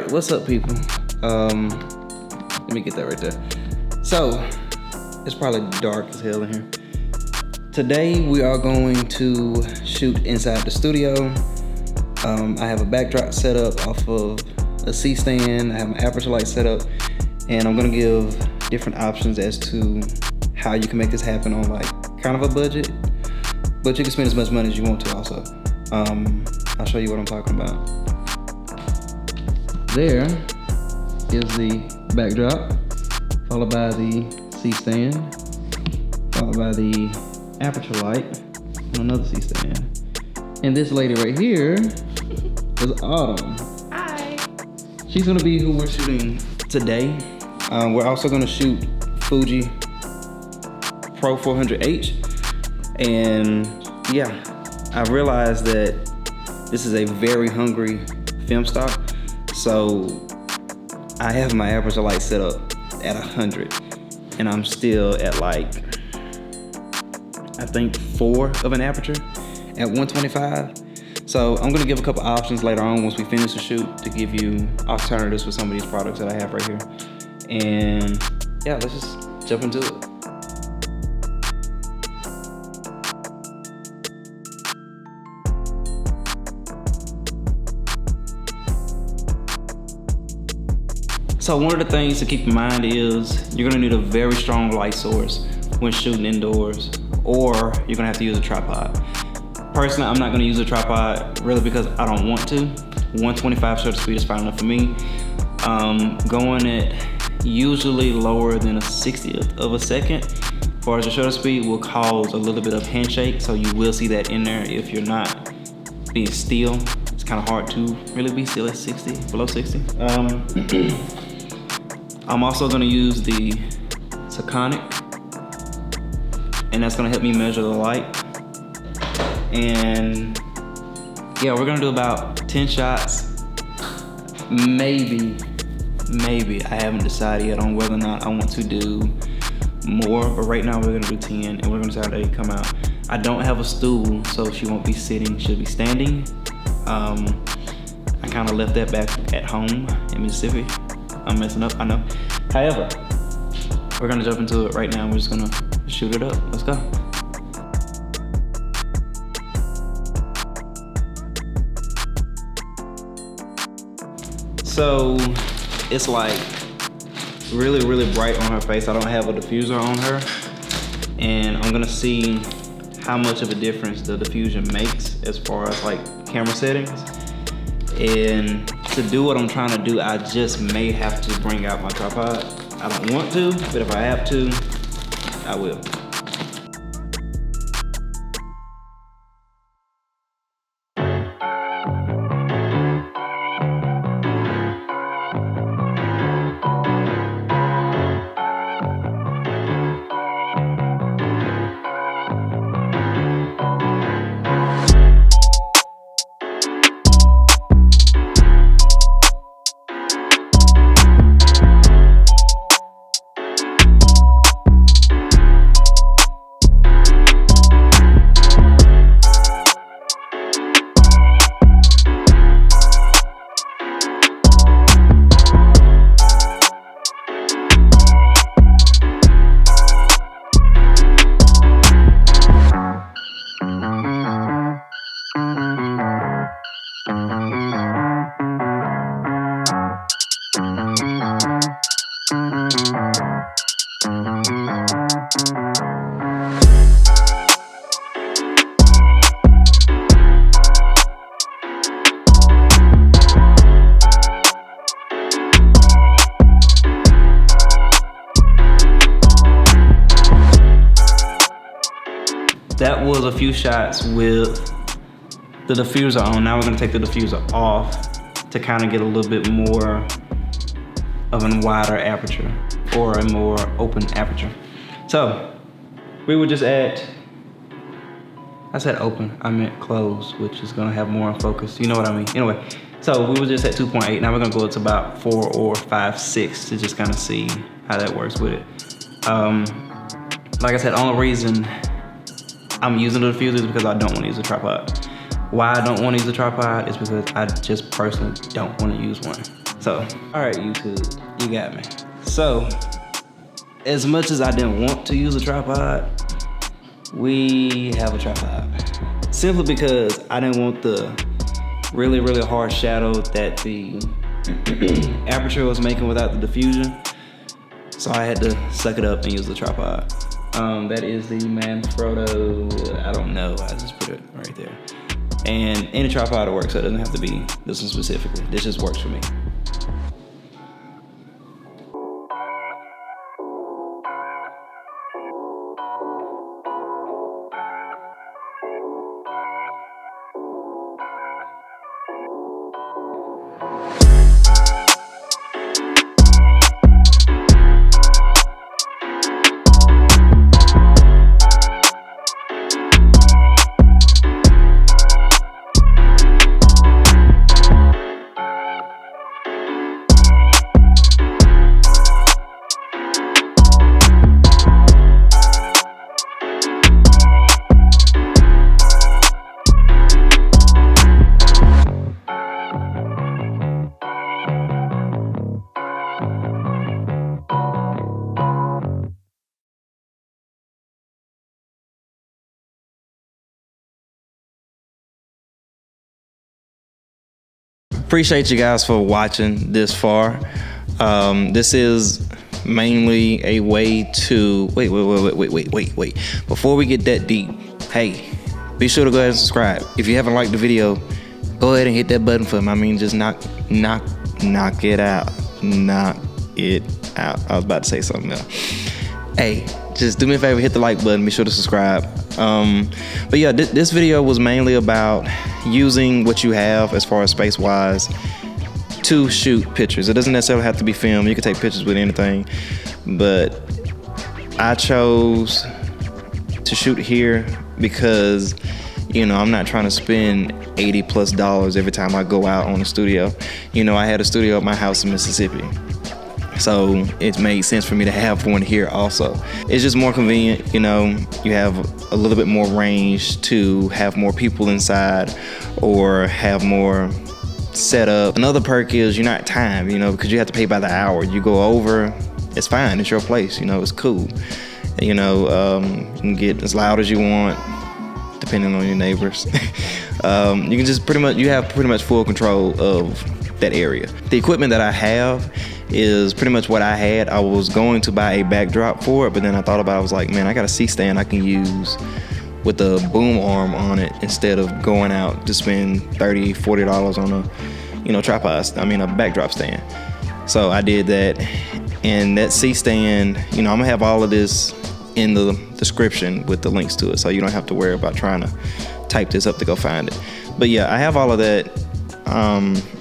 right, what's up, people? Let me get that right there. So, it's probably dark as hell in here. Today, we are going to shoot inside the studio. I have a backdrop set up off of a C-stand. I have my aperture light set up, and I'm gonna give different options as to how you can make this happen on like kind of a budget, but you can spend as much money as you want to also. I'll show you what I'm talking about. There is the backdrop, followed by the C-stand, followed by the aperture light on another C-stand. And this lady right here is Autumn. Hi. She's gonna be who we're shooting today. We're also gonna shoot Fuji Pro 400H. And yeah, I realized that this is a very hungry film stock. So I have my aperture light set up at 100 and I'm still at like, I think 4 of an aperture at 125. So I'm gonna give a couple options later on once we finish the shoot to give you alternatives for some of these products that I have right here. And yeah, let's just jump into it. So one of the things to keep in mind is you're gonna need a very strong light source when shooting indoors, or you're gonna have to use a tripod. Personally, I'm not gonna use a tripod really because I don't want to. 125 shutter speed is fine enough for me. Going at usually lower than a 60th of a second as far as the shutter speed will cause a little bit of handshake, so you will see that in there if you're not being still. It's kind of hard to really be still at 60, below 60. I'm also gonna use the Taconic, and that's gonna help me measure the light. And yeah, we're gonna do about 10 shots. Maybe, I haven't decided yet on whether or not I want to do more, but right now we're gonna do 10 and we're gonna see how they come out. I don't have a stool, so she won't be sitting, she'll be standing. I kinda left that back at home in Mississippi. I'm messing up, I know. However, we're gonna jump into it right now. We're just gonna shoot it up. Let's go. So it's like really, really bright on her face. I don't have a diffuser on her. And I'm gonna see how much of a difference the diffusion makes as far as like camera settings. And to do what I'm trying to do, I just may have to bring out my tripod. I don't want to, but if I have to, I will. That was a few shots with the diffuser on. Now we're gonna take the diffuser off to kind of get a little bit more of a wider aperture or a more open aperture. So we were just at, I said open, I meant closed, which is gonna have more in focus. You know what I mean? Anyway, so we were just at 2.8. Now we're gonna go up to about 4 or 5, 6 to just kind of see how that works with it. Like I said, only reason I'm using the diffuser is because I don't want to use a tripod. Why I don't want to use a tripod is because I just personally don't want to use one. So, all right, YouTube, you got me. So, as much as I didn't want to use a tripod, we have a tripod. Simply because I didn't want the really, really harsh shadow that the aperture was making without the diffusion. So I had to suck it up and use the tripod. That is the Manfrotto, I don't know, I just put it right there. And any tripod will work, so it doesn't have to be this one specifically. This just works for me. Appreciate you guys for watching this far. This is mainly a way to wait. Before we get that deep, hey, be sure to go ahead and subscribe. If you haven't liked the video, go ahead and hit that button for me. I mean, just knock it out. Knock it out. I was about to say something else. Hey, just do me a favor, hit the like button, be sure to subscribe. But yeah, this video was mainly about using what you have as far as space-wise to shoot pictures. It doesn't necessarily have to be film. You can take pictures with anything. But I chose to shoot here because, you know, I'm not trying to spend $80+ every time I go out on a studio. You know, I had a studio at my house in Mississippi, so it made sense for me to have one here also. It's just more convenient, you know, you have a little bit more range to have more people inside or have more setup. Another perk is you're not timed, you know, because you have to pay by the hour. You go over, it's fine, it's your place, you know, it's cool. You know, you can get as loud as you want, depending on your neighbors. You can just you have pretty much full control of that area. The equipment that I have is pretty much what I had. I was going to buy a backdrop for it, but then I thought about it, I was like, man, I got a C-stand I can use with a boom arm on it instead of going out to spend $30, $40 on a, you know, tripod, a backdrop stand. So I did that, and that C-stand, you know, I'm gonna have all of this in the description with the links to it, so you don't have to worry about trying to type this up to go find it. But yeah, I have all of that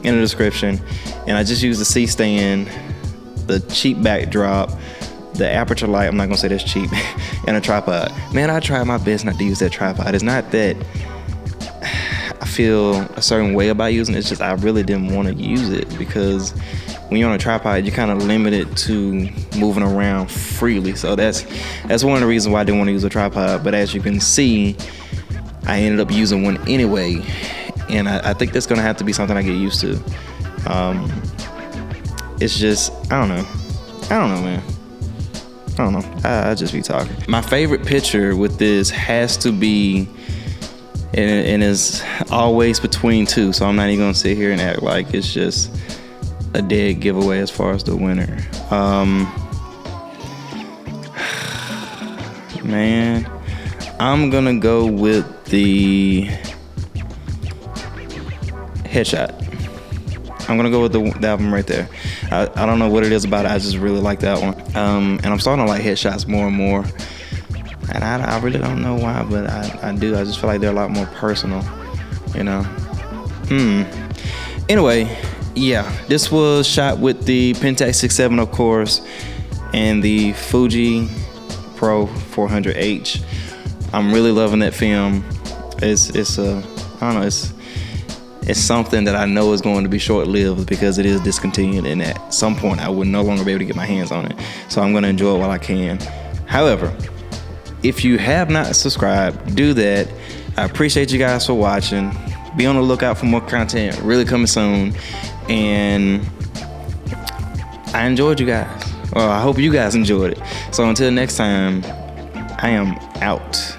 in the description, and I just use the C-stand, the cheap backdrop, the aperture light, I'm not gonna say that's cheap, and a tripod. Man, I tried my best not to use that tripod. It's not that I feel a certain way about using it, it's just I really didn't want to use it, because when you're on a tripod, you're kind of limited to moving around freely. So that's one of the reasons why I didn't want to use a tripod. But as you can see, I ended up using one anyway, and I think that's gonna have to be something I get used to. It's just, I don't know, man. I don't know, I just be talking. My favorite picture with this has to be, and it's always between two, so I'm not even gonna sit here and act like it's just a dead giveaway as far as the winner. Man, I'm gonna go with the Headshot. I'm gonna go with that one right there. I don't know what it is about it, I just really like that one. And I'm starting to like headshots more and more. And I really don't know why, but I do. I just feel like they're a lot more personal, you know? Anyway, yeah, this was shot with the Pentax 6.7, of course, and the Fuji Pro 400H. I'm really loving that film. It's something that I know is going to be short-lived because it is discontinued, and at some point I would no longer be able to get my hands on it. So I'm gonna enjoy it while I can. However, if you have not subscribed, do that. I appreciate you guys for watching. Be on the lookout for more content really coming soon. And I enjoyed you guys. Well, I hope you guys enjoyed it. So until next time, I am out.